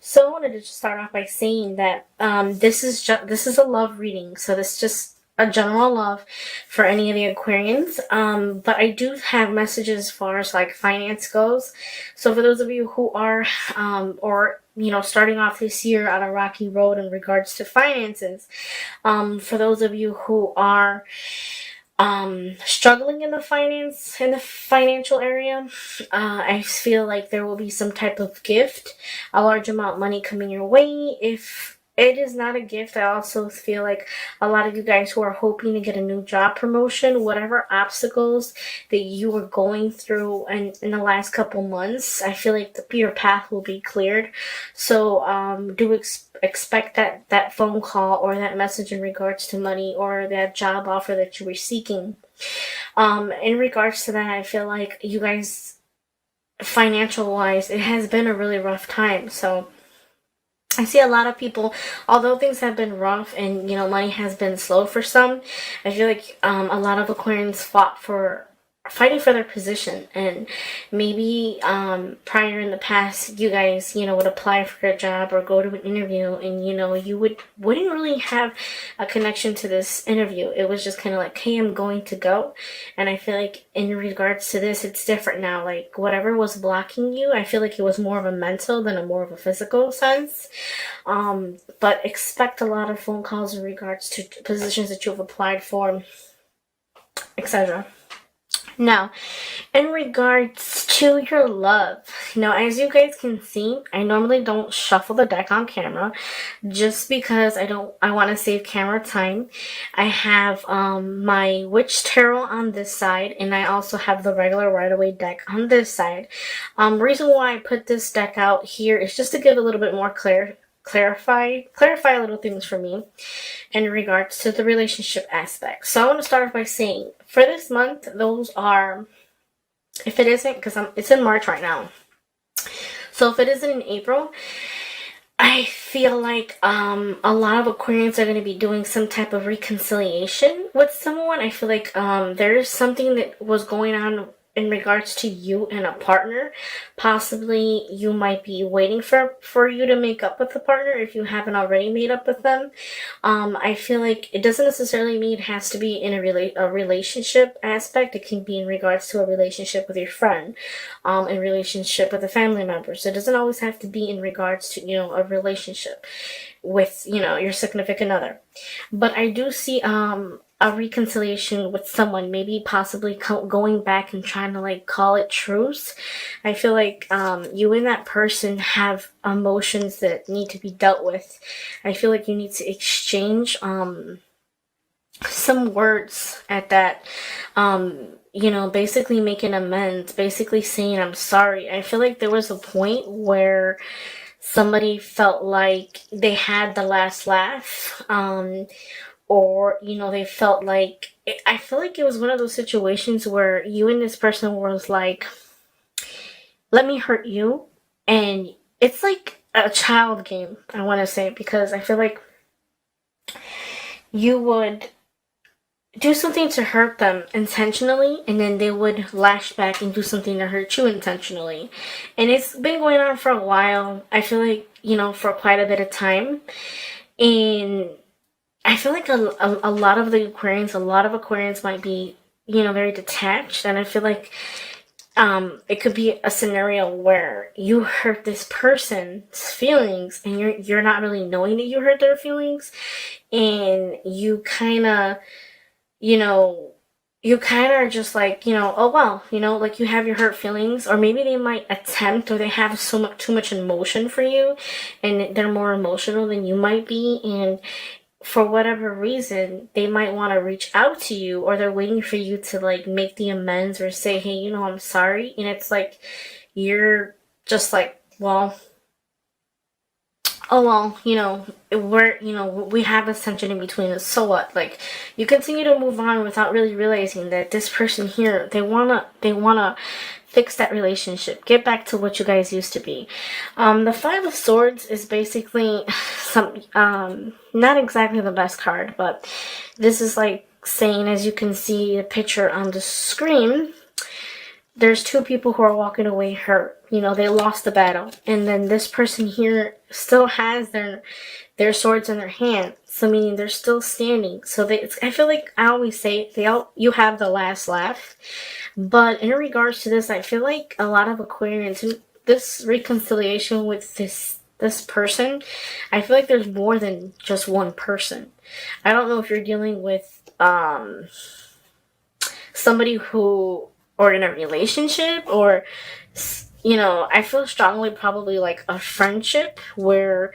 So I wanted to just start off by saying that this is a love reading, so this is just a general love for any of the Aquarians. But I do have messages as far as like finance goes. So for those of you who are or starting off this year on a rocky road in regards to finances, for those of you who are struggling in the financial area, I feel like there will be some type of gift, a large amount of money coming your way. If it is not a gift, I also feel like a lot of you guys who are hoping to get a new job promotion, whatever obstacles that you were going through in the last couple months, I feel like your path will be cleared. So expect that phone call or that message in regards to money or that job offer that you were seeking. In regards to that, I feel like you guys, financial wise, it has been a really rough time. So I see a lot of people, although things have been rough and money has been slow for some, I feel like a lot of Aquarians fighting for their position. And maybe prior in the past, you guys would apply for a job or go to an interview, and you wouldn't really have a connection to this interview. It was just kind of like, hey, I'm going to go. And I feel like in regards to this, it's different now. Like whatever was blocking you, I feel like it was more of a mental than a more of a physical sense. But expect a lot of phone calls in regards to positions that you've applied for, etc. Now, in regards to your love, as you guys can see, I normally don't shuffle the deck on camera just because I want to save camera time. I have my Witch Tarot on this side, and I also have the regular Rider-Waite deck on this side. Reason why I put this deck out here is just to give a little bit more clarify little things for me in regards to the relationship aspect. So I want to start off by saying, for this month, those are, if it isn't, because it's in March right now, so if it isn't in April, I feel like a lot of Aquarians are going to be doing some type of reconciliation with someone. I feel like there is something that was going on in regards to you and a partner. Possibly you might be waiting for you to make up with the partner if you haven't already made up with them. I feel like it doesn't necessarily mean it has to be in a relationship aspect. It can be in regards to a relationship with your friend, in relationship with a family member. So it doesn't always have to be in regards to a relationship with your significant other. But I do see a reconciliation with someone, maybe possibly going back and trying to like call it truce. I feel like you and that person have emotions that need to be dealt with. I feel like you need to exchange some words at that, basically making amends, basically saying I'm sorry. I feel like there was a point where somebody felt like they had the last laugh, or they felt like, I feel like it was one of those situations where you and this person was like, let me hurt you. And it's like a child game, I want to say, because I feel like you would do something to hurt them intentionally, and then they would lash back and do something to hurt you intentionally. And it's been going on for a while. I feel like, for quite a bit of time. And I feel like a lot of Aquarians might be, very detached. And I feel like it could be a scenario where you hurt this person's feelings, and you're not really knowing that you hurt their feelings, and you kind of are just like, oh well, like you have your hurt feelings, or maybe they might attempt, or they have too much emotion for you, and they're more emotional than you might be, and for whatever reason, they might want to reach out to you, or they're waiting for you to like make the amends or say, hey, I'm sorry. And it's like, you're just like, well, oh well, we have this tension in between us, so what? Like, you continue to move on without really realizing that this person here, they wanna fix that relationship, get back to what you guys used to be. The Five of Swords is basically not exactly the best card, but this is like saying, as you can see the picture on the screen, there's two people who are walking away hurt. You know, they lost the battle. And then this person here still has their swords in their hand. So meaning they're still standing. So I feel like I always say you have the last laugh. But in regards to this, I feel like a lot of Aquarians, this reconciliation with this person, I feel like there's more than just one person. I don't know if you're dealing with somebody who, or in a relationship, or, you know, I feel strongly probably like a friendship where,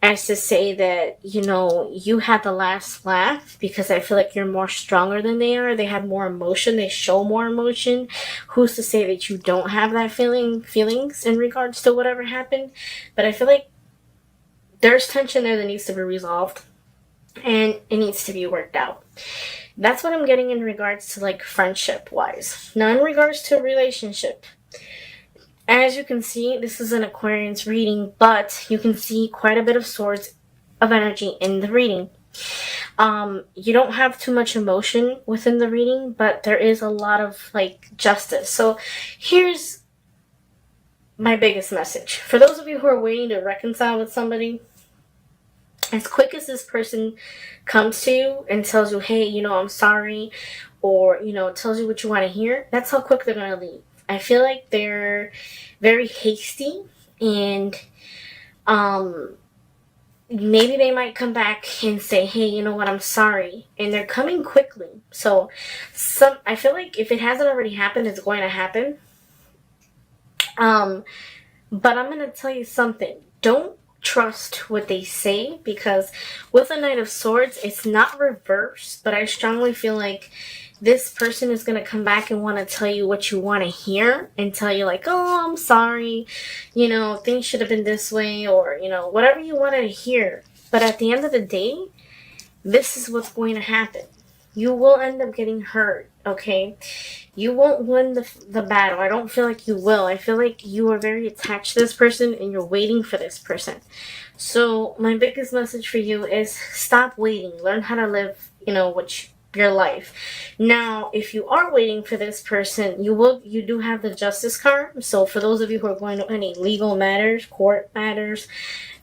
as to say that, you know, you had the last laugh because I feel like you're more stronger than they are. They have more emotion. They show more emotion. Who's to say that you don't have that feelings in regards to whatever happened? But I feel like there's tension there that needs to be resolved and it needs to be worked out. That's what I'm getting in regards to like friendship wise. Now in regards to relationship, as you can see, this is an Aquarian's reading, but you can see quite a bit of swords of energy in the reading. You don't have too much emotion within the reading, but there is a lot of like justice. So here's my biggest message. For those of you who are waiting to reconcile with somebody, as quick as this person comes to you and tells you, hey, you know, I'm sorry, or, you know, tells you what you want to hear, that's how quick they're going to leave. I feel like they're very hasty, and maybe they might come back and say, hey, you know what, I'm sorry, and they're coming quickly. So I feel like if it hasn't already happened, it's going to happen. But I'm going to tell you something. Don't trust what they say, because with the Knight of Swords, it's not reversed, but I strongly feel like this person is going to come back and want to tell you what you want to hear and tell you like, oh, I'm sorry, you know, things should have been this way, or, you know, whatever you wanted to hear. But at the end of the day, this is what's going to happen. You will end up getting hurt, okay? You won't win the battle. I don't feel like you will. I feel like you are very attached to this person and you're waiting for this person. So my biggest message for you is stop waiting. Learn how to live, you know, your life. Now, if you are waiting for this person, you do have the Justice card. So for those of you who are going to any legal matters, court matters,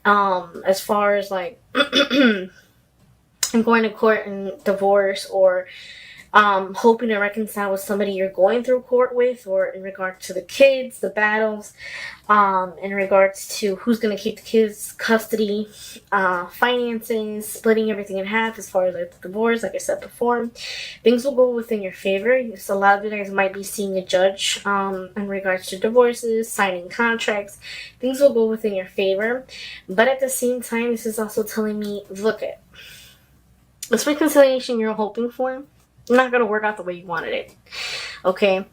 as far as like I'm going to court and divorce, or hoping to reconcile with somebody you're going through court with, or in regards to the kids, the battles, in regards to who's going to keep the kids, custody, finances, splitting everything in half as far as like the divorce, like I said before, things will go within your favor. So a lot of you guys might be seeing a judge in regards to divorces, signing contracts. Things will go within your favor. But at the same time, this is also telling me, look at this reconciliation you're hoping for, not going to work out the way you wanted it, okay?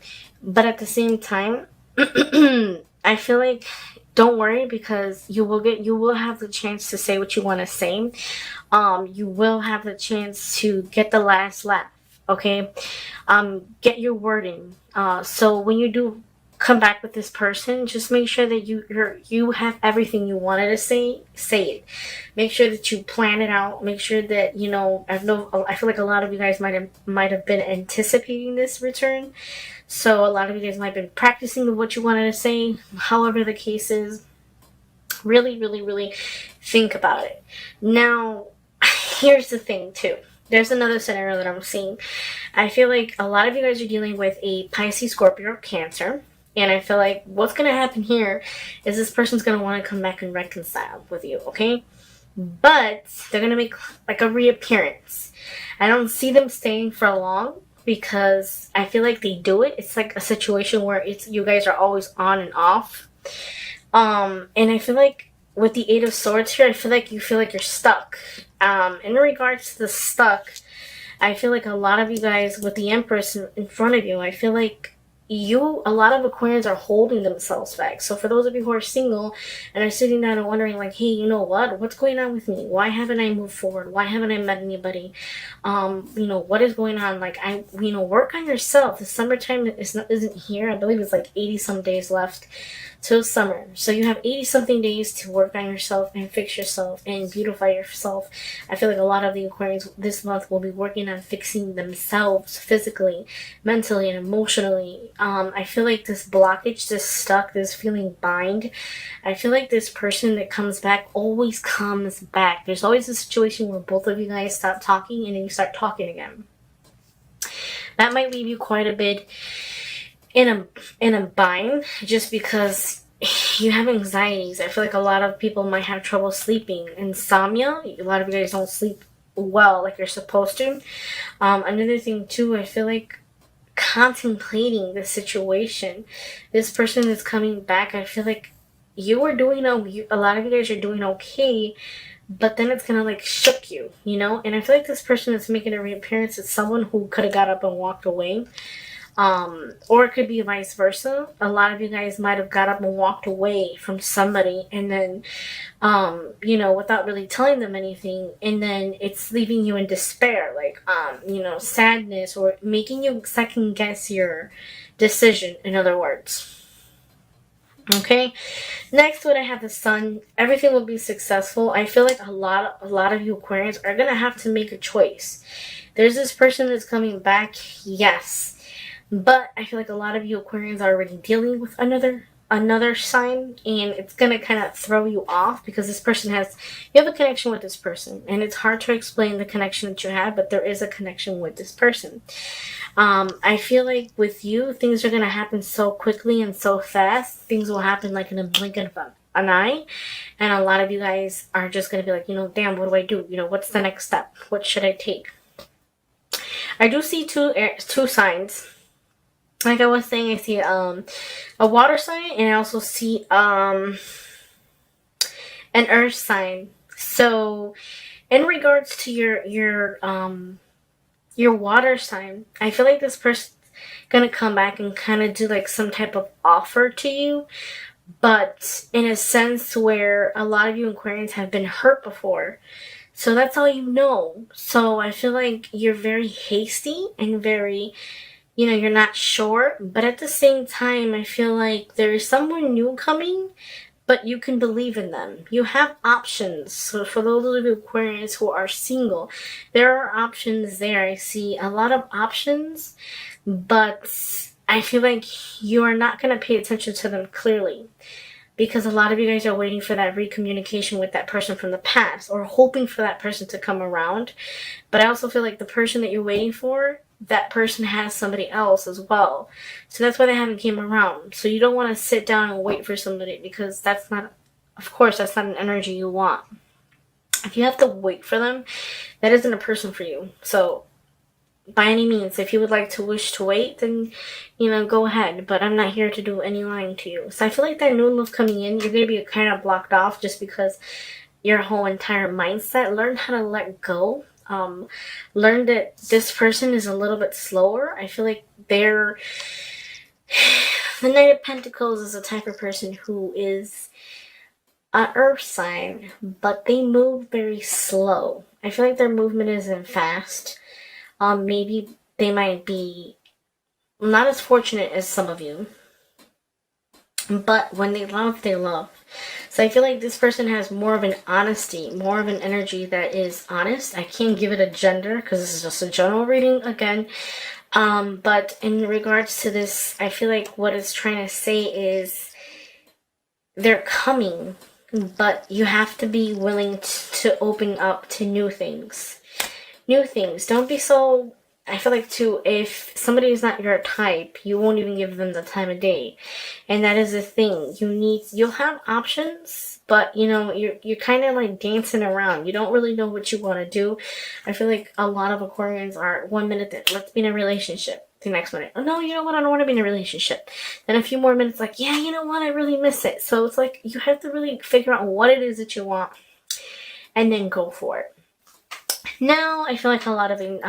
But at the same time, I feel like don't worry, because you will have the chance to say what you want to say. You will have the chance to get the last laugh, okay? Get your word in. So when you do come back with this person, just make sure that you have everything you wanted to say it. Make sure that you plan it out. Make sure that, you know, I feel like a lot of you guys might have been anticipating this return. So a lot of you guys might have been practicing what you wanted to say. However the case is, really, really, really think about it. Now, here's the thing too. There's another scenario that I'm seeing. I feel like a lot of you guys are dealing with a Pisces, Scorpio, or Cancer. And I feel like what's going to happen here is this person's going to want to come back and reconcile with you, okay? But they're going to make like a reappearance. I don't see them staying for long, because I feel like they do it. It's like a situation where you guys are always on and off. And I feel like with the Eight of Swords here, I feel like you feel like you're stuck. In regards to the stuck, I feel like a lot of you guys with the Empress in front of you, I feel like a lot of Aquarians are holding themselves back. So for those of you who are single and are sitting down and wondering like, hey, you know what's going on with me? Why haven't I moved forward? Why haven't I met anybody? You know, what is going on? Like, work on yourself. The summertime isn't here. I believe it's like 80 some days left. till summer. So you have 80 something days to work on yourself and fix yourself and beautify yourself. I feel like a lot of the Aquarians this month will be working on fixing themselves physically, mentally, and emotionally. I feel like this blockage, this stuck, this feeling bind, I feel like this person that comes back always comes back. There's always a situation where both of you guys stop talking and then you start talking again. That might leave you quite a bit in a bind, just because you have anxieties. I feel like a lot of people might have trouble sleeping. Insomnia, a lot of you guys don't sleep well like you're supposed to. Another thing too, I feel like contemplating the situation. This person is coming back. I feel like you are doing a lot of you guys are doing okay, but then it's gonna like shook you, you know. And I feel like this person that's making a reappearance is someone who could have got up and walked away. Or it could be vice versa. A lot of you guys might have got up and walked away from somebody, and then, you know, without really telling them anything, and then it's leaving you in despair, like, you know, sadness, or making you second guess your decision, in other words. Okay, next what I have the Sun. Everything will be successful. I feel like a lot of you Aquarians are gonna have to make a choice. There's this person that's coming back, yes, but I feel like a lot of you Aquarians are already dealing with another sign, and it's gonna kind of throw you off because this person you have a connection with this person, and it's hard to explain the connection that you have, but there is a connection with this person. I feel like with you, things are gonna happen so quickly and so fast. Things will happen like in a blink of an eye, and a lot of you guys are just gonna be like, you know, damn, what do I do? You know, what's the next step? What should I take? I do see two signs. Like I was saying, I see a water sign, and I also see an earth sign. So in regards to your water sign, I feel like this person's gonna come back and kind of do like some type of offer to you, but in a sense where a lot of you Aquarians have been hurt before. So that's all you know. So I feel like you're very hasty and very, you know, you're not sure, but at the same time, I feel like there is someone new coming, but you can believe in them. You have options. So for those of you Aquarians who are single, there are options there. I see a lot of options, but I feel like you are not going to pay attention to them clearly, because a lot of you guys are waiting for that recommunication with that person from the past, or hoping for that person to come around. But I also feel like the person that you're waiting for, that person has somebody else as well. So that's why they haven't came around. So you don't want to sit down and wait for somebody, because that's not, of course, that's not an energy you want. If you have to wait for them, that isn't a person for you. So by any means, if you would like to wish to wait, then, you know, go ahead. But I'm not here to do any lying to you. So I feel like that new love coming in, you're going to be kind of blocked off just because your whole entire mindset. Learn how to let go. Learn that this person is a little bit slower. I feel like the Knight of Pentacles is a type of person who is an earth sign, but they move very slow. I feel like their movement isn't fast. Maybe they might be not as fortunate as some of you, but when they love, they love. So I feel like this person has more of an honesty, more of an energy that is honest. I can't give it a gender because this is just a general reading again. But in regards to this, I feel like what it's trying to say is they're coming, but you have to be willing to open up to new things. New things. Don't be so... I feel like too, if somebody is not your type, you won't even give them the time of day. And that is the thing. You'll have options, but you know, you're kind of like dancing around. You don't really know what you want to do. I feel like a lot of Aquarians are 1 minute that let's be in a relationship. The next minute, oh no, you know what, I don't want to be in a relationship. Then a few more minutes like, yeah, you know what, I really miss it. So it's like you have to really figure out what it is that you want and then go for it. Now, I feel like a lot of you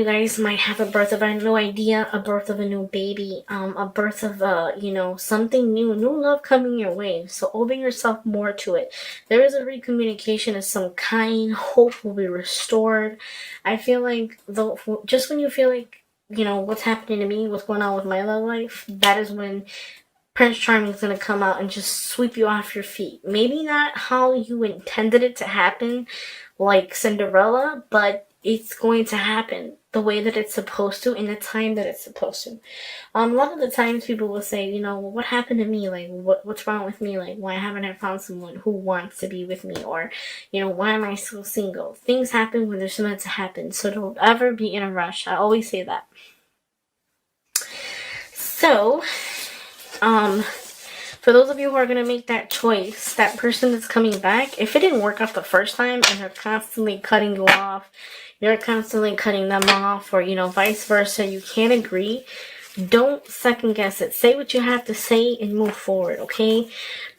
guys might have a birth of a new idea, a birth of a new baby, a birth of you know, something new love coming your way. So open yourself more to it. There is a recommunication of some kind. Hope will be restored. I feel like just when you feel like, you know, what's happening to me, what's going on with my love life, that is when Prince Charming is going to come out and just sweep you off your feet. Maybe not how you intended it to happen, like Cinderella, but it's going to happen the way that it's supposed to in the time that it's supposed to. A lot of the times people will say, you know, well, what happened to me? Like, what's wrong with me? Like, why haven't I found someone who wants to be with me? Or, you know, why am I still single? Things happen when they're meant to happen. So don't ever be in a rush. I always say that. So, for those of you who are going to make that choice, that person that's coming back, if it didn't work out the first time and they're constantly cutting you off, you're constantly cutting them off, or, you know, vice versa, you can't agree, don't second guess it. Say what you have to say and move forward, okay?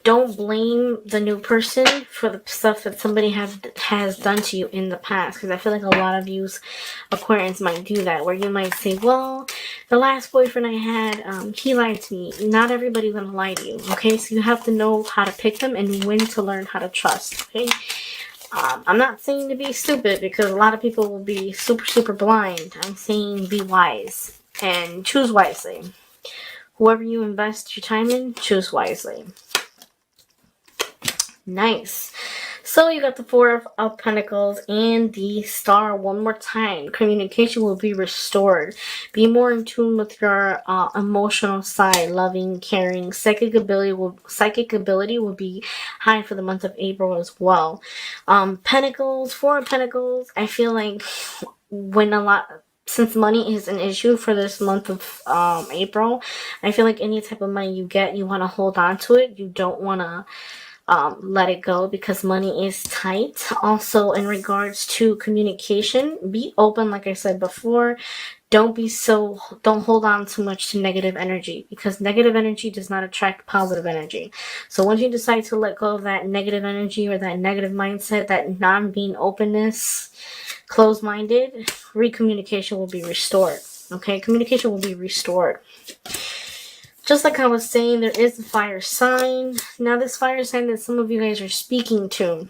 Don't blame the new person for the stuff that somebody has done to you in the past. Because I feel like a lot of you Aquarians might do that. Where you might say, well, the last boyfriend I had, he lied to me. Not everybody's going to lie to you, okay? So you have to know how to pick them and when to learn how to trust, okay? I'm not saying to be stupid, because a lot of people will be super, super blind. I'm saying be wise and choose wisely. Whoever you invest your time in, choose wisely. Nice. So you got the Four of Pentacles and the Star one more time. Communication will be restored. Be more in tune with your emotional side, loving, caring. Psychic ability will be high for the month of April as well. Pentacles, Four of Pentacles. I feel like since money is an issue for this month of April, I feel like any type of money you get, you want to hold on to it. You don't want to let it go, because money is tight. Also, in regards to communication, be open, like I said before. Don't hold on too much to negative energy, because negative energy does not attract positive energy. So once you decide to let go of that negative energy or that negative mindset, that non-being openness, closed-minded, recommunication will be restored. Okay, communication will be restored. Just like I was saying, there is a fire sign. Now, this fire sign that some of you guys are speaking to,